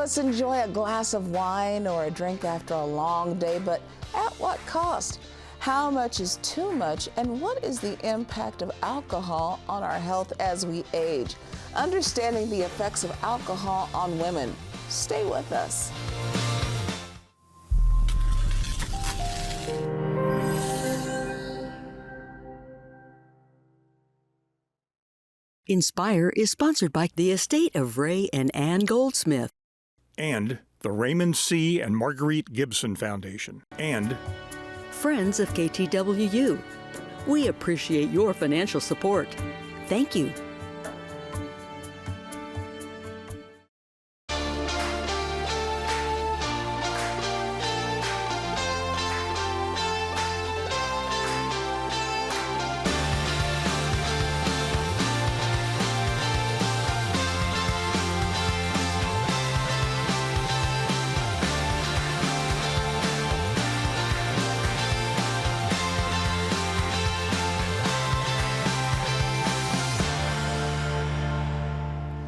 us enjoy a glass of wine or a drink after a long day, but at what cost? How much is too much, and what is the impact of alcohol on our health as we age? Understanding the effects of alcohol on women. Stay with us. Inspire is sponsored by the estate of Ray and Ann Goldsmith. And the Raymond C. and Marguerite Gibson Foundation. And Friends of KTWU. We appreciate your financial support. Thank you.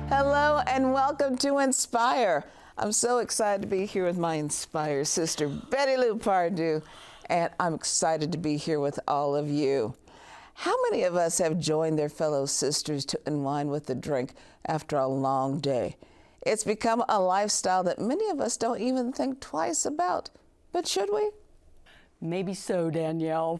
Hello and welcome to Inspire. I'm so excited to be here with my Inspire sister, Betty Lou Pardue, and I'm excited to be here with all of you. How many of us have joined their fellow sisters to unwind with a drink after a long day? It's become a lifestyle that many of us don't even think twice about, but should we? Maybe so, Danielle.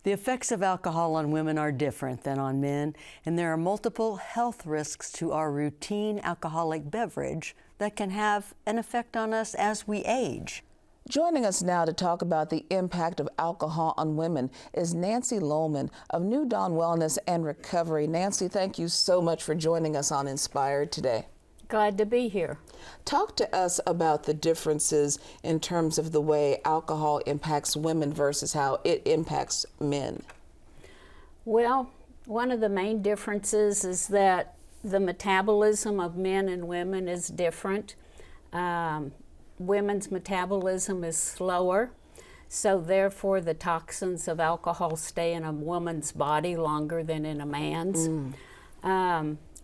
The effects of alcohol on women are different than on men, and there are multiple health risks to our routine alcoholic beverage that can have an effect on us as we age. Joining us now to talk about the impact of alcohol on women is Nancy Lohman of New Dawn Wellness and Recovery. Nancy, thank you so much for joining us on Inspire today. Glad to be here. Talk to us about the differences in terms of the way alcohol impacts women versus how it impacts men. Well, one of the main differences is that the metabolism of men and women is different. Women's metabolism is slower, so therefore the toxins of alcohol stay in a woman's body longer than in a man's.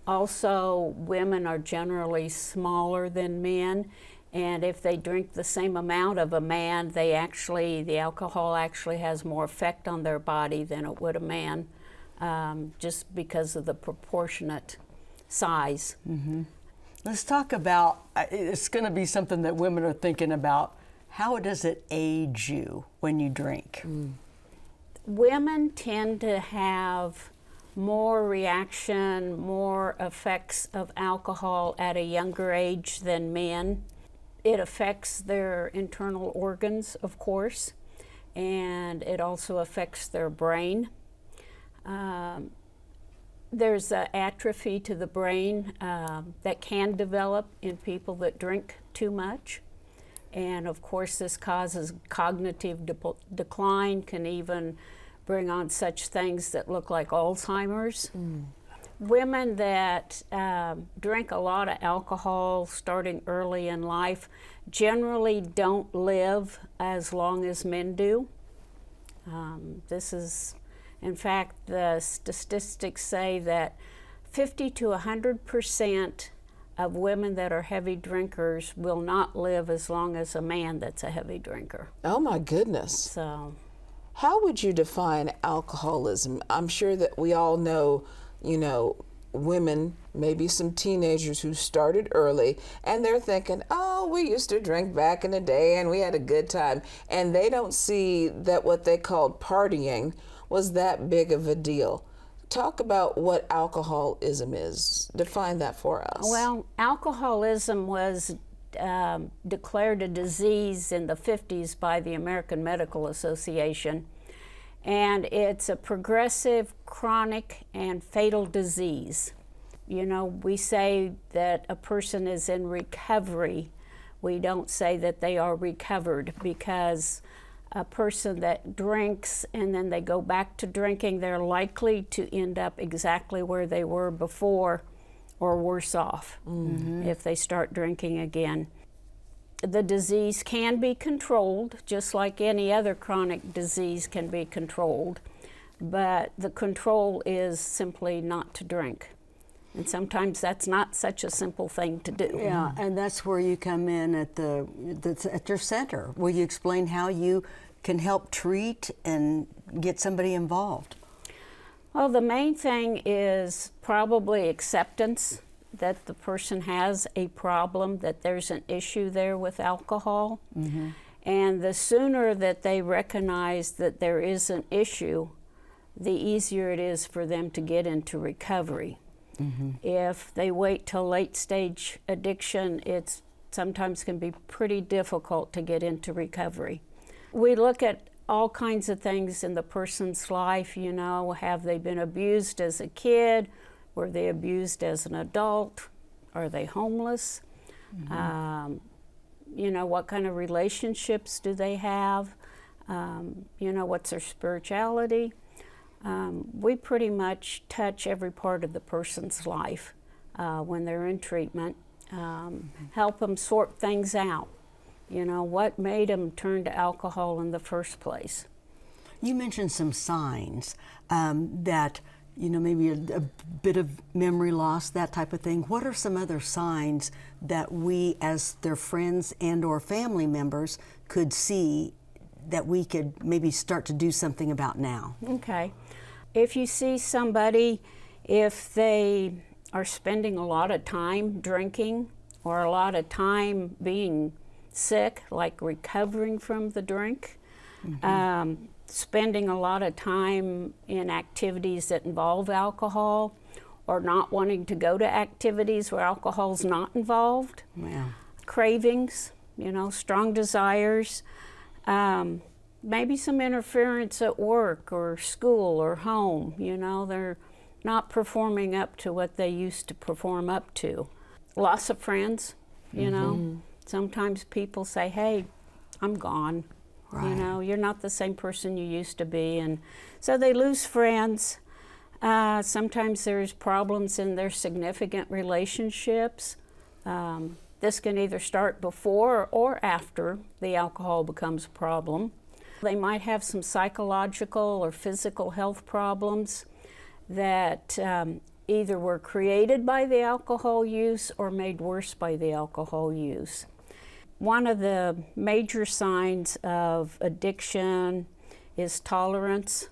Also, women are generally smaller than men, and if they drink the same amount of a man, the alcohol actually has more effect on their body than it would a man, just because of the proportionate size. Mm-hmm. Let's talk about, it's going to be something that women are thinking about. How does it age you when you drink? Women tend to have more reaction, more effects of alcohol at a younger age than men. It affects their internal organs, of course, and it also affects their brain. There's an atrophy to the brain that can develop in people that drink too much. And of course, this causes cognitive decline, can even bring on such things that look like Alzheimer's. Women that drink a lot of alcohol starting early in life generally don't live as long as men do. In fact, the statistics say that 50 to 100% of women that are heavy drinkers will not live as long as a man that's a heavy drinker. Oh my goodness. So, how would you define alcoholism? I'm sure that we all know, women, maybe some teenagers who started early, and they're thinking, oh, we used to drink back in the day and we had a good time. And they don't see that what they called partying was that big of a deal. Talk about what alcoholism is. Define that for us. Well, alcoholism was declared a disease in the 50s by the American Medical Association, and it's a progressive, chronic, and fatal disease. We say that a person is in recovery. We don't say that they are recovered, because a person that drinks and then they go back to drinking, they're likely to end up exactly where they were before, or worse off if they start drinking again. The disease can be controlled, just like any other chronic disease can be controlled, but the control is simply not to drink. And sometimes that's not such a simple thing to do. Yeah, and that's where you come in at your center. Will you explain how you can help treat and get somebody involved? Well, the main thing is probably acceptance that the person has a problem, that there's an issue there with alcohol. Mm-hmm. And the sooner that they recognize that there is an issue, the easier it is for them to get into recovery. Mm-hmm. If they wait till late stage addiction, it's sometimes can be pretty difficult to get into recovery. We look at all kinds of things in the person's life, you know, have they been abused as a kid? Were they abused as an adult? Are they homeless? Mm-hmm. You know, what kind of relationships do they have? You know, what's their spirituality? We pretty much touch every part of the person's life when they're in treatment, help them sort things out. You know, what made them turn to alcohol in the first place? You mentioned some signs that, you know, maybe a bit of memory loss, that type of thing. What are some other signs that we as their friends and or family members could see that we could maybe start to do something about now? Okay. If you see somebody, if they are spending a lot of time drinking or a lot of time being sick, like recovering from the drink, mm-hmm. Spending a lot of time in activities that involve alcohol, or not wanting to go to activities where alcohol's not involved. Yeah. Cravings, you know, strong desires, maybe some interference at work or school or home, you know, they're not performing up to what they used to perform up to. Loss of friends, you mm-hmm. know. Sometimes people say, hey, I'm gone. Right. You know, you're not the same person you used to be. And so they lose friends. Sometimes there's problems in their significant relationships. This can either start before or after the alcohol becomes a problem. They might have some psychological or physical health problems that either were created by the alcohol use or made worse by the alcohol use. One of the major signs of addiction is tolerance.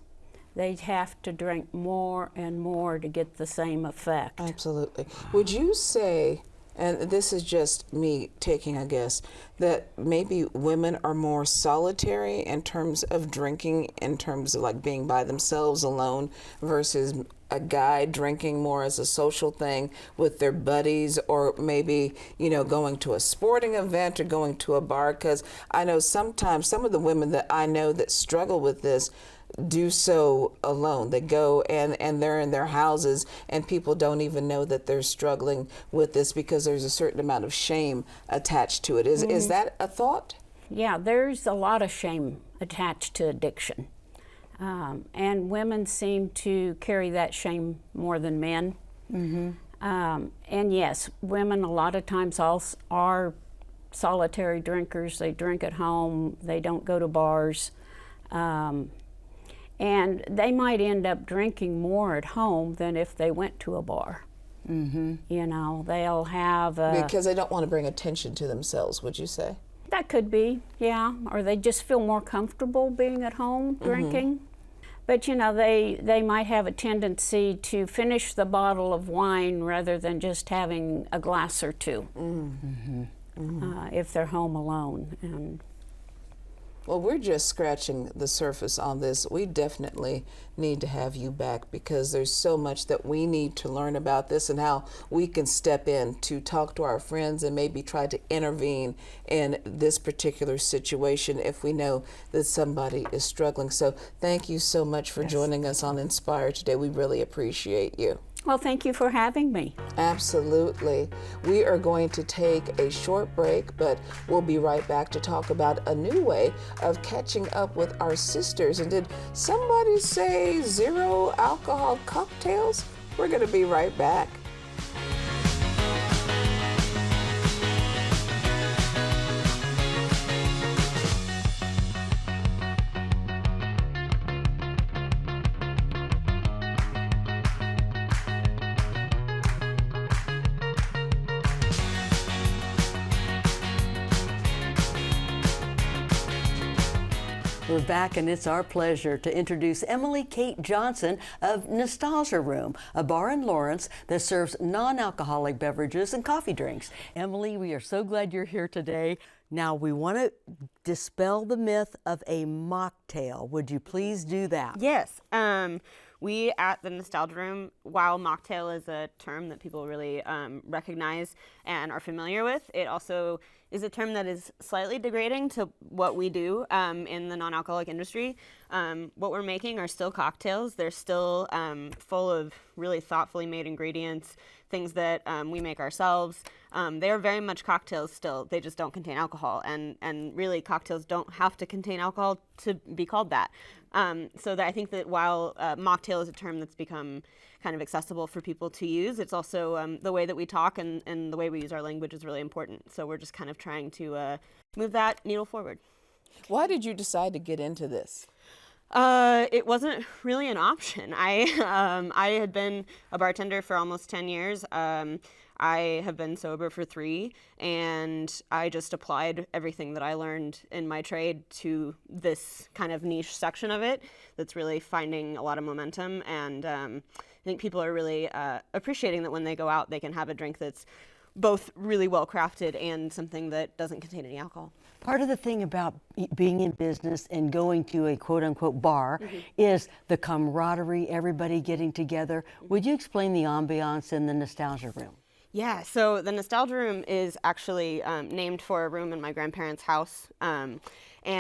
They have to drink more and more to get the same effect. Absolutely. Would you say, and this is just me taking a guess, that maybe women are more solitary in terms of drinking, in terms of like being by themselves alone, versus a guy drinking more as a social thing with their buddies, or maybe, you know, going to a sporting event or going to a bar? Because I know sometimes some of the women that I know that struggle with this do so alone. They go and they're in their houses and people don't even know that they're struggling with this because there's a certain amount of shame attached to it. Is that a thought? Yeah, there's a lot of shame attached to addiction. And women seem to carry that shame more than men. Mm-hmm. And yes, women a lot of times also are solitary drinkers. They drink at home, they don't go to bars. And they might end up drinking more at home than if they went to a bar. Mm-hmm. You know, they'll have because they don't want to bring attention to themselves, would you say? That could be, yeah. Or they just feel more comfortable being at home drinking. Mm-hmm. But you know, they might have a tendency to finish the bottle of wine rather than just having a glass or two. Mm-hmm. Mm-hmm. If they're home alone. And well, we're just scratching the surface on this. We definitely need to have you back because there's so much that we need to learn about this and how we can step in to talk to our friends and maybe try to intervene in this particular situation if we know that somebody is struggling. So thank you so much for joining us on Inspire today. We really appreciate you. Well, thank you for having me. Absolutely. We are going to take a short break, but we'll be right back to talk about a new way of catching up with our sisters. And did somebody say 0 alcohol cocktails? We're going to be right back. We're back, and it's our pleasure to introduce Emily Kate Johnson of Nostalgia Room, a bar in Lawrence that serves non-alcoholic beverages and coffee drinks. Emily, we are so glad you're here today. Now, we want to dispel the myth of a mocktail. Would you please do that? Yes. We at the Nostalgia Room, while mocktail is a term that people really recognize and are familiar with, it also is a term that is slightly degrading to what we do in the non-alcoholic industry. What we're making are still cocktails. They're still full of really thoughtfully made ingredients, things that we make ourselves. They are very much cocktails still. They just don't contain alcohol. And really, cocktails don't have to contain alcohol to be called that. So that I think that while mocktail is a term that's become kind of accessible for people to use, it's also the way that we talk and the way we use our language is really important. So we're just kind of trying to move that needle forward. Why did you decide to get into this? It wasn't really an option. I had been a bartender for almost 10 years. I have been sober for 3, and I just applied everything that I learned in my trade to this kind of niche section of it that's really finding a lot of momentum. And I think people are really appreciating that when they go out, they can have a drink that's both really well crafted and something that doesn't contain any alcohol. Part of the thing about being in business and going to a quote-unquote bar is the camaraderie, everybody getting together. Would you explain the ambiance in the Nostalgia Room? Yeah, so the Nostalgia Room is actually named for a room in my grandparents' house. And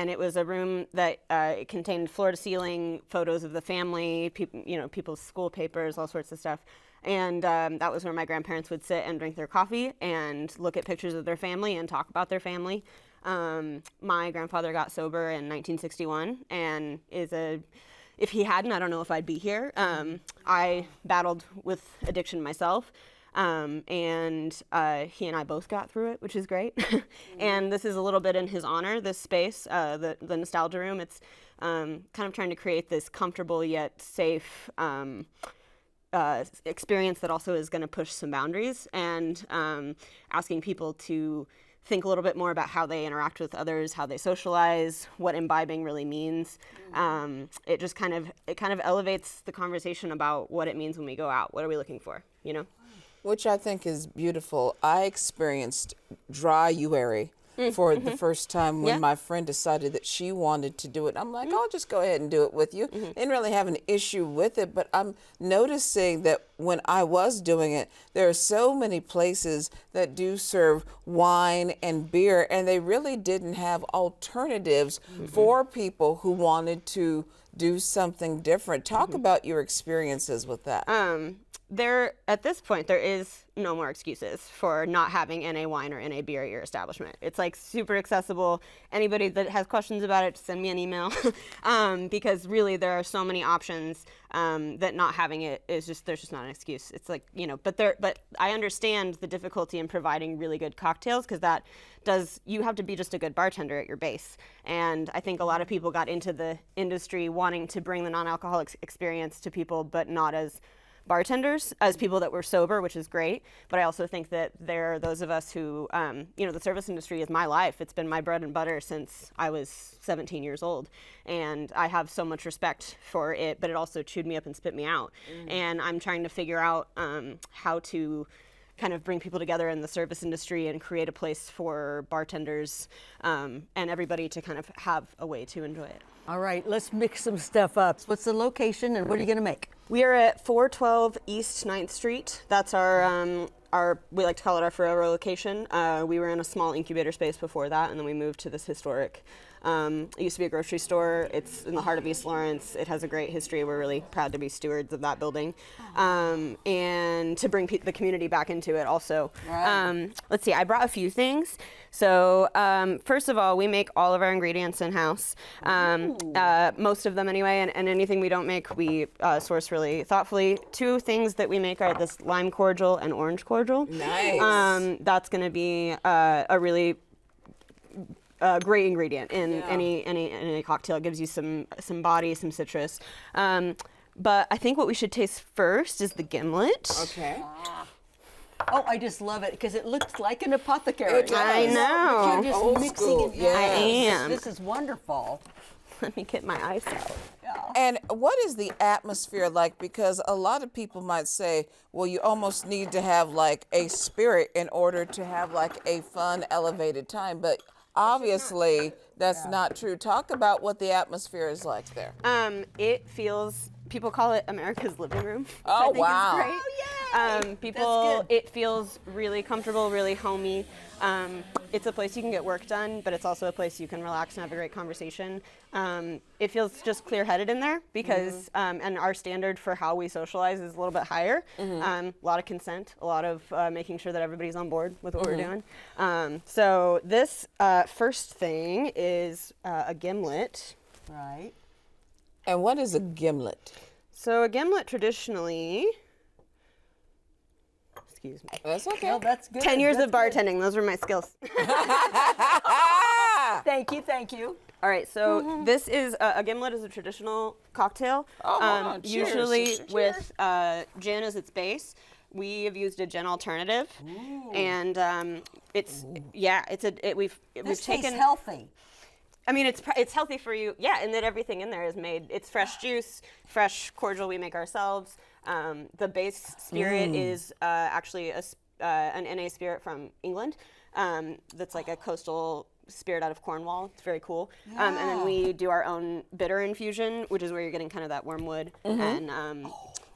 it was a room that it contained floor-to-ceiling photos of the family, people's school papers, all sorts of stuff. And that was where my grandparents would sit and drink their coffee and look at pictures of their family and talk about their family. My grandfather got sober in 1961 and if he hadn't, I don't know if I'd be here. I battled with addiction myself. And he and I both got through it, which is great. And this is a little bit in his honor, this space, the Nostalgia Room. It's kind of trying to create this comfortable yet safe experience that also is going to push some boundaries, and asking people to think a little bit more about how they interact with others, how they socialize, what imbibing really means. It just kind of elevates the conversation about what it means when we go out. What are we looking for, Which I think is beautiful. I experienced dry-uary for the first time when my friend decided that she wanted to do it. I'm like, I'll just go ahead and do it with you. Didn't really have an issue with it, but I'm noticing that when I was doing it, there are so many places that do serve wine and beer, and they really didn't have alternatives for people who wanted to do something different. Talk about your experiences with that. At this point, there is no more excuses for not having NA wine or NA beer at your establishment. It's like super accessible. Anybody that has questions about it, send me an email. Because really there are so many options that not having it is there's just not an excuse. It's like, but I understand the difficulty in providing really good cocktails, because you have to be just a good bartender at your base. And I think a lot of people got into the industry wanting to bring the non-alcoholic experience to people, but not as bartenders, as people that were sober, which is great. But I also think that there are those of us who, the service industry is my life. It's been my bread and butter since I was 17 years old. And I have so much respect for it, but it also chewed me up and spit me out. And I'm trying to figure out how to kind of bring people together in the service industry and create a place for bartenders and everybody to kind of have a way to enjoy it. All right, let's mix some stuff up. What's the location and what are you going to make? We are at 412 East 9th Street. That's our we like to call it our forever location. We were in a small incubator space before that, and then we moved to this historic. It used to be a grocery store. It's in the heart of East Lawrence. It has a great history. We're really proud to be stewards of that building, and to bring the community back into it also. Right. Let's see, I brought a few things. So first of all, we make all of our ingredients in-house, most of them anyway, and anything we don't make, we source really thoughtfully. 2 things that we make are this lime cordial and orange cordial. Nice. That's going to be a really great ingredient in any cocktail. It gives you some body, some citrus. But I think what we should taste first is the gimlet. Okay. Oh, I just love it because it looks like an apothecary. It does. I know. You're just Old mixing school, it. yes. I am. This is wonderful. Let me get my eyes out. And what is the atmosphere like? Because a lot of people might say, well, you almost need to have like a spirit in order to have like a fun, elevated time. But obviously, that's not true. Talk about what the atmosphere is like there. It feels, people call it America's living room. which Oh, I think is wow. great. Oh, People, it feels really comfortable, really homey. It's a place you can get work done, but it's also a place you can relax and have a great conversation. It feels just clear-headed in there because, and our standard for how we socialize is a little bit higher. A lot of consent, a lot of making sure that everybody's on board with what we're doing. So this first thing is a gimlet. Right. And what is a gimlet? So a gimlet traditionally, excuse me. That's okay. Well, that's good. 10 years That's of bartending, those were my skills. good. Thank you. All right, so this is a gimlet is a traditional cocktail. Oh, wow. Cheers. Usually Cheers. with gin as its base. We have used a gin alternative, and it's we've This taken. tastes healthy. I mean, it's healthy for you, yeah, and that everything in there is made. It's fresh juice, fresh cordial we make ourselves. The base spirit is actually an NA spirit from England. That's like a coastal spirit out of Cornwall. It's very cool. And then we do our own bitter infusion, which is where you're getting kind of that wormwood and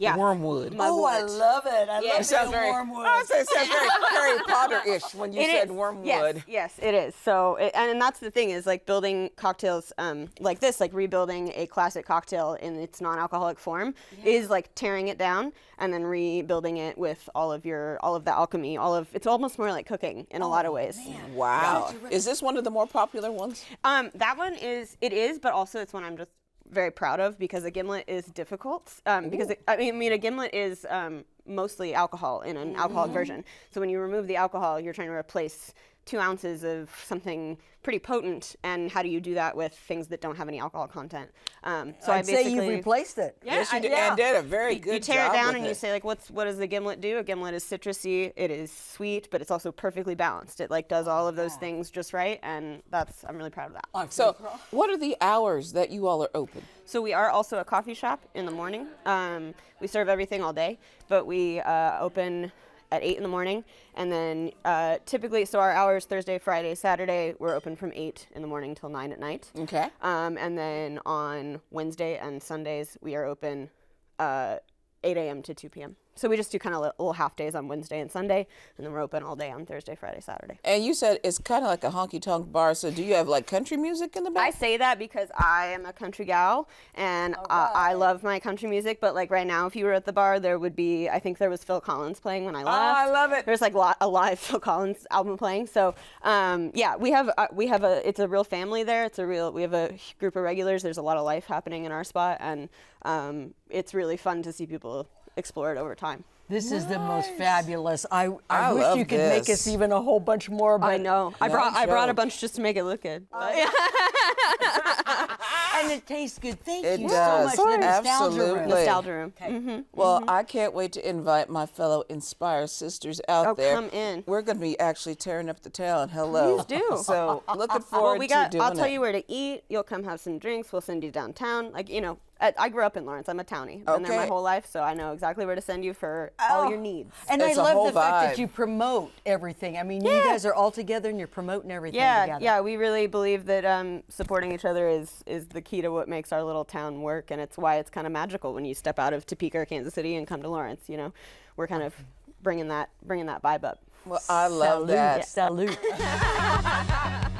yeah, Wormwood. Oh, I mugwort. love it. I Yeah, love it sounds the very- wormwood. I was saying, it sounds very Harry Potter-ish when you It said is. wormwood. Yes, it is. So, and that's the thing is like building cocktails like this, like rebuilding a classic cocktail in its non-alcoholic form is like tearing it down and then rebuilding it with all of the alchemy, it's almost more like cooking in a lot of ways. Wow. Is this one of the more popular ones? That one is, but also it's one I'm just very proud of because a gimlet is difficult. Because a gimlet is mostly alcohol in an alcoholic version. So when you remove the alcohol, you're trying to replace 2 ounces of something pretty potent. And how do you do that with things that don't have any alcohol content? So I'd say you've replaced it. Yeah, Yes, you did, and did a very good you tear job it down with and you say like, what does the gimlet do? A gimlet is citrusy. It is sweet, but it's also perfectly balanced. It like does all of those things just right, and I'm really proud of that. So, what are the hours that you all are open? So we are also a coffee shop in the morning. We serve everything all day, but we open at 8 in the morning, and then typically, so our hours Thursday, Friday, Saturday, we're open from 8 in the morning till 9 at night. Okay. And then on Wednesday and Sundays, we are open 8 a.m. to 2 p.m. So we just do kind of little half days on Wednesday and Sunday, and then we're open all day on Thursday, Friday, Saturday. And you said it's kind of like a honky-tonk bar, so do you have like country music in the I back? say that because I am a country gal, and I love my country music, but like right now, if you were at the bar, there would be, I think there was Phil Collins playing when I left. I love it. There's like a live Phil Collins album playing. So yeah, we have it's a real family there. We have a group of regulars. There's a lot of life happening in our spot, and it's really fun to see people explore it over time. This is the most fabulous. I I wish love you could make this. us even a whole bunch more. But I know. I brought a bunch just to make it look good. And it tastes good. Thank It you does. so much. The Nostalgia Room. Absolutely. Nostalgia Room. Mm-hmm. Well, I can't wait to invite my fellow Inspire sisters out Oh, there. come in. We're going to be actually tearing up the town. Hello. Please do. So looking forward Well, to doing I'll tell it. you where to eat. You'll come have some drinks. We'll send you downtown. Like, I grew up in Lawrence. I'm a townie. Been there my Okay. whole life, so I know exactly where to send you for all your needs. And It's I a love whole the fact that vibe. you promote everything. I mean, you guys are all together and you're promoting everything together. Yeah, we really believe that supporting each other is the key to what makes our little town work, and it's why it's kind of magical when you step out of Topeka or Kansas City and come to Lawrence. We're kind of bringing that vibe up. Well, I love that. Salute.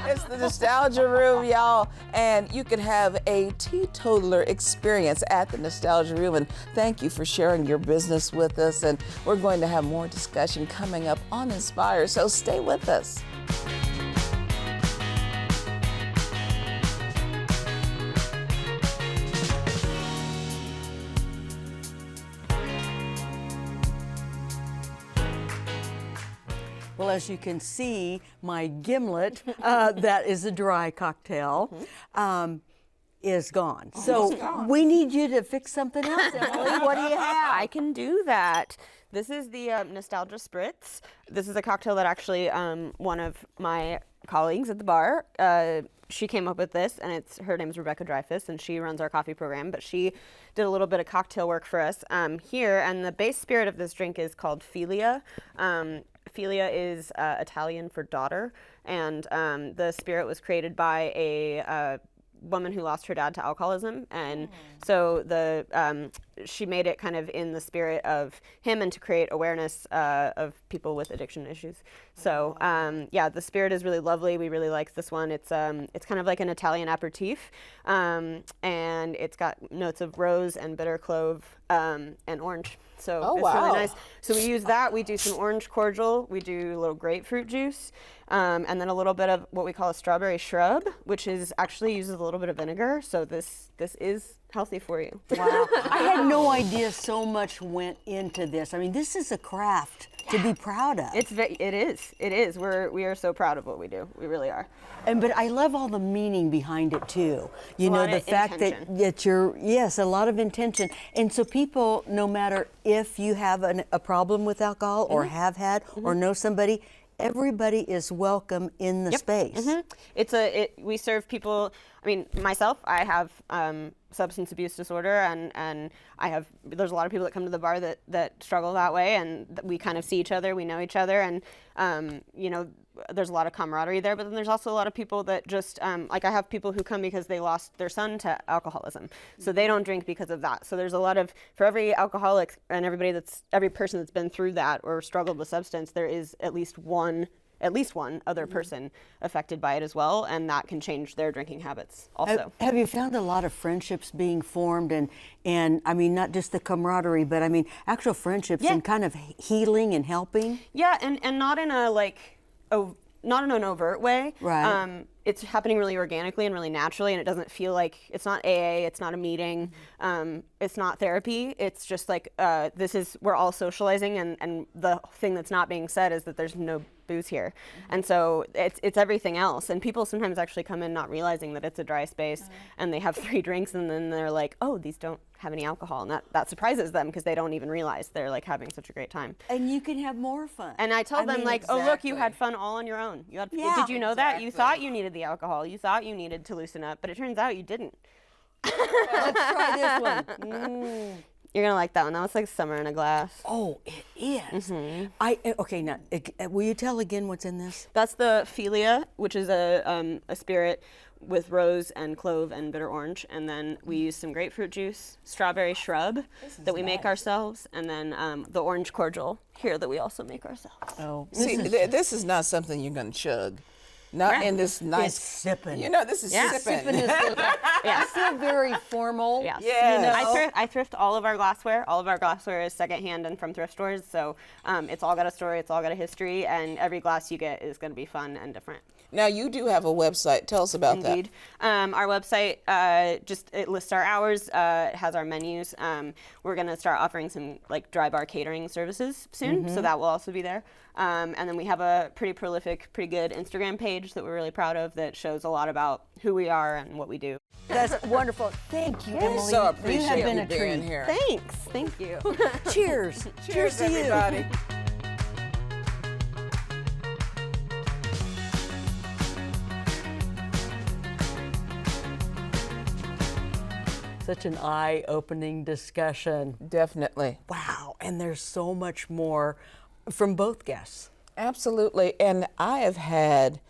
It's the Nostalgia Room, y'all, and you can have a teetotaler experience at the Nostalgia Room. And thank you for sharing your business with us. And we're going to have more discussion coming up on Inspire, so stay with us. Well, as you can see, my gimlet, that is a dry cocktail, is gone. So we need you to fix something else, Emily. What do you have? I can do that. This is the Nostalgia Spritz. This is a cocktail that actually one of my colleagues at the bar she came up with this, and her name's Rebecca Dreyfus, and she runs our coffee program, but she did a little bit of cocktail work for us here, and the base spirit of this drink is called Filia. Filia is Italian for daughter, and the spirit was created by a woman who lost her dad to alcoholism, and so she made it kind of in the spirit of him and to create awareness of people with addiction issues. So yeah, the spirit is really lovely. We really like this one. It's kind of like an Italian aperitif, and it's got notes of rose and bitter clove and orange. So it's really nice. So we use that. We do some orange cordial. We do a little grapefruit juice, and then a little bit of what we call a strawberry shrub, which is actually uses a little bit of vinegar. So this is healthy for you. Wow. I had no idea so much went into this. I mean, this is a craft to be proud of. It is. We are so proud of what we do. We really are. But I love all the meaning behind it too. You A know, lot the of fact intention. that you're, yes, a lot of intention. And so people, no matter if you have a problem with alcohol or have had or know somebody, everybody is welcome in the space. We serve people. I mean, myself, I have substance abuse disorder, and there's a lot of people that come to the bar that struggle that way, and we kind of see each other, we know each other, and you know, there's a lot of camaraderie there. But then there's also a lot of people that just like, I have people who come because they lost their son to alcoholism, so they don't drink because of that. So there's a lot of, for every alcoholic and every person that's been through that or struggled with substance, there is at least one other person affected by it as well, and that can change their drinking habits also. Have you found a lot of friendships being formed, and I mean, not just the camaraderie, but I mean actual friendships and kind of healing and helping? Yeah, and not in a not in an overt way. Right. It's happening really organically and really naturally, and it doesn't feel like, it's not AA, it's not a meeting, it's not therapy. It's just like, we're all socializing, and the thing that's not being said is that there's no booze here. And so it's everything else. And people sometimes actually come in not realizing that it's a dry space, and they have 3 drinks, and then they're like, oh, these don't have any alcohol, and that surprises them because they don't even realize they're like having such a great time. And you can have more fun. And I tell them, mean, like, oh, look, you had fun all on your own. Did you know that? You thought you needed the alcohol. You thought you needed to loosen up, but it turns out you didn't. Let's try this one. You're gonna like that one. That was like Summer in a Glass. Oh, it is. Okay, now, will you tell again what's in this? That's the Filia, which is a spirit with rose and clove and bitter orange, and then we use some grapefruit juice, strawberry shrub that we make ourselves, and then the orange cordial here that we also make ourselves. Oh, See, this is not something you're going to chug. Not in this nice. It's sipping. You know, this is sipping. Sipping is still very formal. Yes. Yes. You know? I thrift all of our glassware. All of our glassware is secondhand and from thrift stores, so it's all got a story, it's all got a history, and every glass you get is going to be fun and different. Now, you do have a website. Tell us about that. Indeed. Our website, it lists our hours, it has our menus. We're going to start offering some like dry bar catering services soon, so that will also be there. And then we have a pretty prolific, pretty good Instagram page that we're really proud of that shows a lot about who we are and what we do. That's wonderful. Thank you, Emily. So appreciate you have been you a being treat. here. Thanks. Thank you. Cheers. Cheers to you. everybody. Such an eye-opening discussion. Definitely. Wow, and there's so much more from both guests. Absolutely. And I have had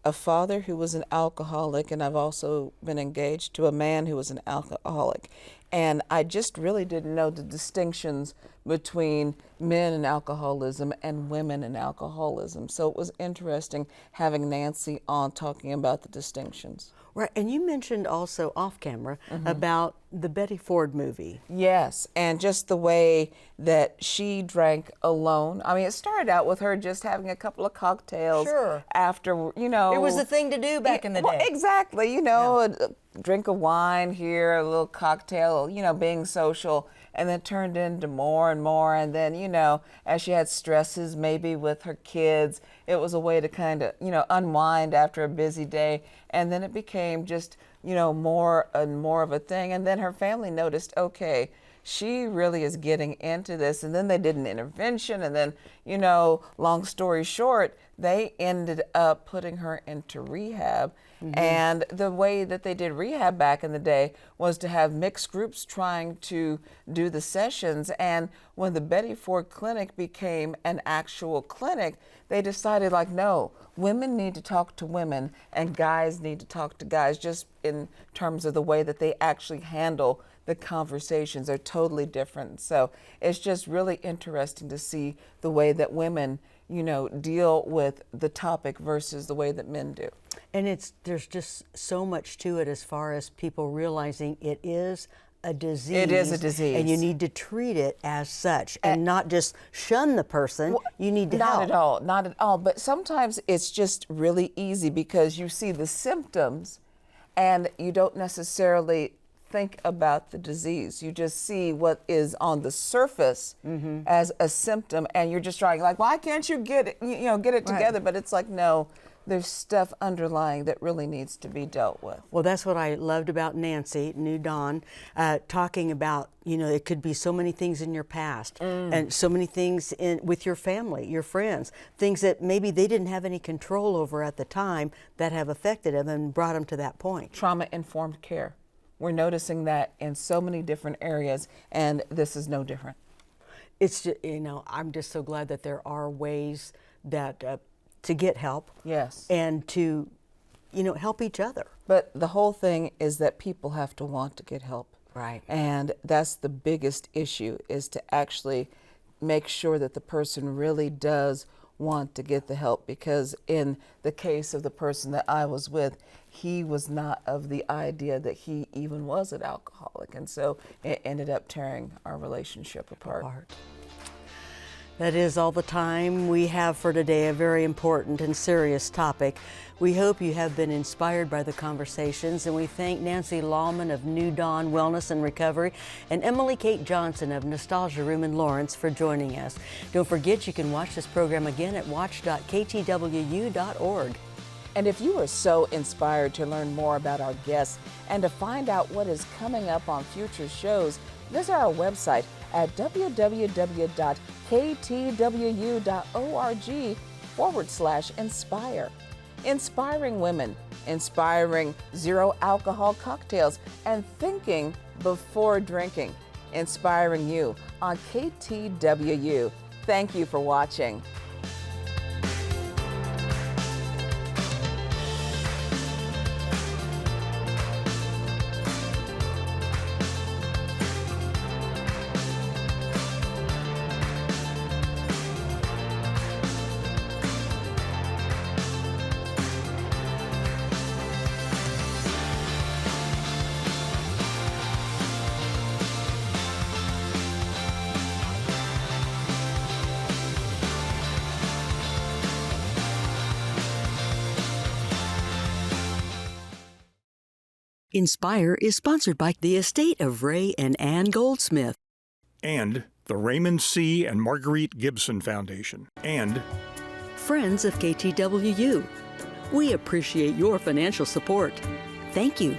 a father who was an alcoholic, and I've also been engaged to a man who was an alcoholic. And I just really didn't know the distinctions between men and alcoholism and women and alcoholism. So it was interesting having Nancy on talking about the distinctions. Right, and you mentioned also off camera about the Betty Ford movie. Yes, and just the way that she drank alone. I mean, it started out with her just having a couple of cocktails Sure. after, you know. It was the thing to do back in the day. Well, exactly, you know, a drink of wine here, a little cocktail, you know, being social, and then turned into more and more. And then, you know, as she had stresses maybe with her kids, it was a way to kind of, you know, unwind after a busy day. And then it became just, you know, more and more of a thing. And then her family noticed, okay, she really is getting into this. And then they did an intervention, and then, long story short, they ended up putting her into rehab. And the way that they did rehab back in the day was to have mixed groups trying to do the sessions. And when the Betty Ford Clinic became an actual clinic, they decided, like, no, women need to talk to women and guys need to talk to guys, just in terms of the way that they actually handle the conversations are totally different. So it's just really interesting to see the way that women, deal with the topic versus the way that men do. And there's just so much to it as far as people realizing it is a disease. It is a disease. And you need to treat it as such and not just shun the person. You need to help. Not at all. But sometimes it's just really easy because you see the symptoms and you don't necessarily think about the disease. You just see what is on the surface as a symptom, and you're just trying, like, why can't you get it together? But it's like, no, there's stuff underlying that really needs to be dealt with. Well, that's what I loved about Nancy, New Dawn, talking about, it could be so many things in your past and so many things with your family, your friends, things that maybe they didn't have any control over at the time that have affected them and brought them to that point. Trauma-informed care. We're noticing that in so many different areas, and this is no different. It's just, I'm just so glad that there are ways that to get help. Yes. And to, help each other. But the whole thing is that people have to want to get help. Right. And that's the biggest issue, is to actually make sure that the person really does want to get the help, because in the case of the person that I was with, he was not of the idea that he even was an alcoholic, and so it ended up tearing our relationship apart. That is all the time we have for today, a very important and serious topic. We hope you have been inspired by the conversations, and we thank Nancy Lawman of New Dawn Wellness and Recovery and Emily Kate Johnson of Nostalgia Room in Lawrence for joining us. Don't forget, you can watch this program again at watch.ktwu.org. And if you are so inspired to learn more about our guests and to find out what is coming up on future shows, visit our website at www.ktwu.org/inspire. Inspiring women, inspiring zero alcohol cocktails, and thinking before drinking. Inspiring you on KTWU. Thank you for watching. Inspire is sponsored by the estate of Ray and Ann Goldsmith, And the Raymond C. and Marguerite Gibson Foundation. And Friends of KTWU. We appreciate your financial support. Thank you.